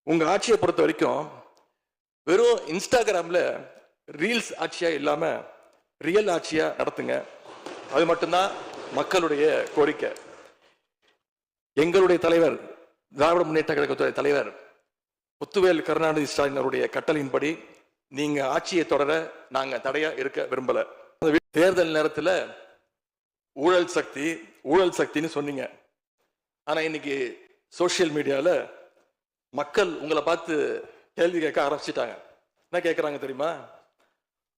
உங்க ஆட்சியை பொறுத்த வரைக்கும் வெறும் இன்ஸ்டாகிராம்ல ரீல்ஸ் ஆட்சியா இல்லாம ரியல் ஆட்சியா நடத்துங்க. அது மட்டும்தான் மக்களுடைய கோரிக்கை. எங்களுடைய தலைவர், திராவிட முன்னேற்ற கழகத்துடைய தலைவர் முத்துவேல் கருணாநிதி ஸ்டாலின் அவருடைய கட்டளையின்படி நீங்க ஆட்சியை தொடர நாங்க தடையா இருக்க விரும்பல. தேர்தல் நேரத்தில் ஊழல் சக்தின்னு சொன்னீங்க. ஆனா இன்னைக்கு சோசியல் மீடியால மக்கள் உங்களை பார்த்து கேள்வி கேட்க ஆரம்பிச்சிட்டாங்க. என்ன கேட்கறாங்க தெரியுமா?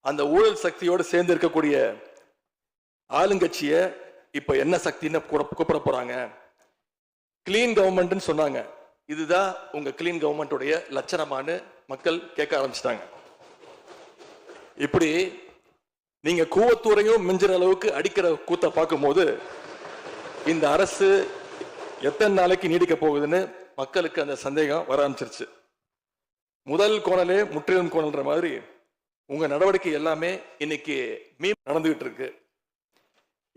அந்த ஊழல் சக்தியோடு சேர்ந்து இருக்கக்கூடிய ஆளுங்கட்சிய இப்ப என்ன சக்தின்னு கூப்பிட போறாங்க. கிளீன் கவர்மெண்ட் சொன்னாங்க. இதுதான் உங்க கிளீன் கவர்மெண்டுடைய லட்சணமானு மக்கள் கேட்க ஆரம்பிச்சிட்டாங்க. இப்படி நீங்க கூவத்தூரையும் மிஞ்சுற அளவுக்கு அடிக்கிற கூத்த பார்க்கும் போது இந்த அரசு எத்தனை நாளைக்கு நீடிக்க போகுதுன்னு மக்களுக்கு அந்த சந்தேகம் வர ஆரம்பிச்சிருச்சு. முதல் கோணலே முற்றிலும் கோணல்ன்ற மாதிரி உங்க நடவடிக்கை எல்லாமே இன்னைக்கு நடந்துகிட்டு இருக்கு.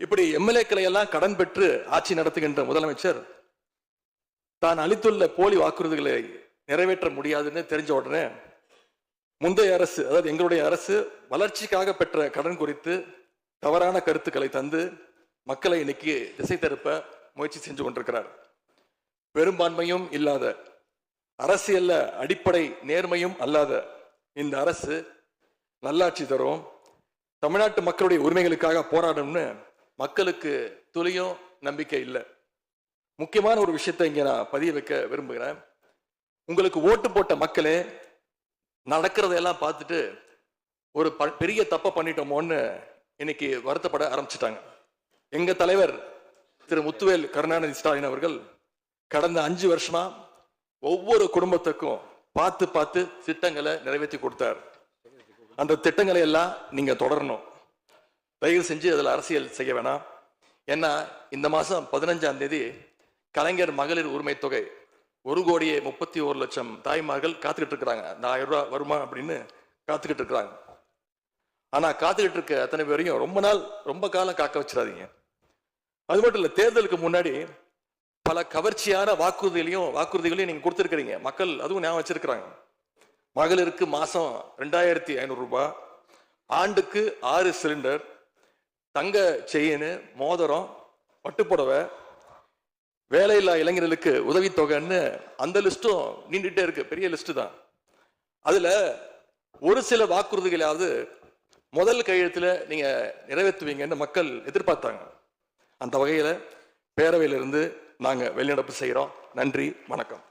இப்படி எம்எல்ஏக்களை எல்லாம் கடன் பெற்று ஆட்சி நடத்துகின்ற முதலமைச்சர் தான் அளித்துள்ள போலி வாக்குறுதிகளை நிறைவேற்ற முடியாதுன்னு தெரிஞ்ச உடனே முந்தைய அரசு, அதாவது எங்களுடைய அரசு வளர்ச்சிக்காக பெற்ற கடன் குறித்து தவறான கருத்துக்களை தந்து மக்களை இன்னைக்கு திசை திருப்ப முயற்சி செஞ்சு கொண்டிருக்கிறார். பெரும்பான்மையும் இல்லாத, அரசியல்ல அடிப்படை நேர்மையும் அல்லாத இந்த அரசு நல்லாட்சி தரும், தமிழ்நாட்டு மக்களுடைய உரிமைகளுக்காக போராடும்னு மக்களுக்கு துளியும் நம்பிக்கை இல்லை. முக்கியமான ஒரு விஷயத்தை இங்க நான் பதிய வைக்க விரும்புகிறேன். உங்களுக்கு ஓட்டு போட்ட மக்களே நடக்கிறதையெல்லாம் பார்த்துட்டு ஒரு பெரிய தப்பை பண்ணிட்டோமோன்னு இன்னைக்கு வருத்தப்பட ஆரம்பிச்சிட்டாங்க. எங்க தலைவர் திரு முத்துவேல் கருணாநிதி ஸ்டாலின் அவர்கள் கடந்த 5 வருஷமா ஒவ்வொரு குடும்பத்துக்கும் பார்த்து திட்டங்களை நிறைவேற்றி கொடுத்தார். அந்த திட்டங்களை எல்லாம் நீங்க தொடரணும். தயவு செஞ்சு அதில் அரசியல் செய்ய வேணாம். ஏன்னா இந்த மாசம் 15ஆம் தேதி கலைஞர் மகளிர் உரிமை தொகை 1,31,00,000 தாய்மார்கள் காத்துக்கிட்டு இருக்கிறாங்க. 1000 ரூபாய் வருமா அப்படின்னு காத்துக்கிட்டு இருக்கிறாங்க. ஆனா காத்துக்கிட்டு இருக்க அத்தனை பேரையும் ரொம்ப காலம் காக்க வச்சிடாதீங்க. அது மட்டும் இல்ல, தேர்தலுக்கு முன்னாடி பல கவர்ச்சியான வாக்குறுதிகளையும் நீங்க கொடுத்திருக்கிறீங்க. மக்கள் அதுவும் ஞாபகம் வச்சிருக்கிறாங்க. மகளிருக்கு மாசம் 2,500 ரூபாய், ஆண்டுக்கு 6 சிலிண்டர், தங்க செயின், மோதிரம், பட்டுப்புடவை, வேலையில்லா இளைஞர்களுக்கு உதவித்தொகைன்னு அந்த லிஸ்டும் நீண்டுட்டே இருக்கு. பெரிய லிஸ்ட் தான். அதுல ஒரு சில வாக்குறுதிகளாவது முதல் கையெழுத்துல நீங்க நிறைவேற்றுவீங்கன்னு மக்கள் எதிர்பார்த்தாங்க. அந்த வகையில பேரவையிலிருந்து நாங்க வெளிநடப்பு செய்யறோம். நன்றி, வணக்கம்.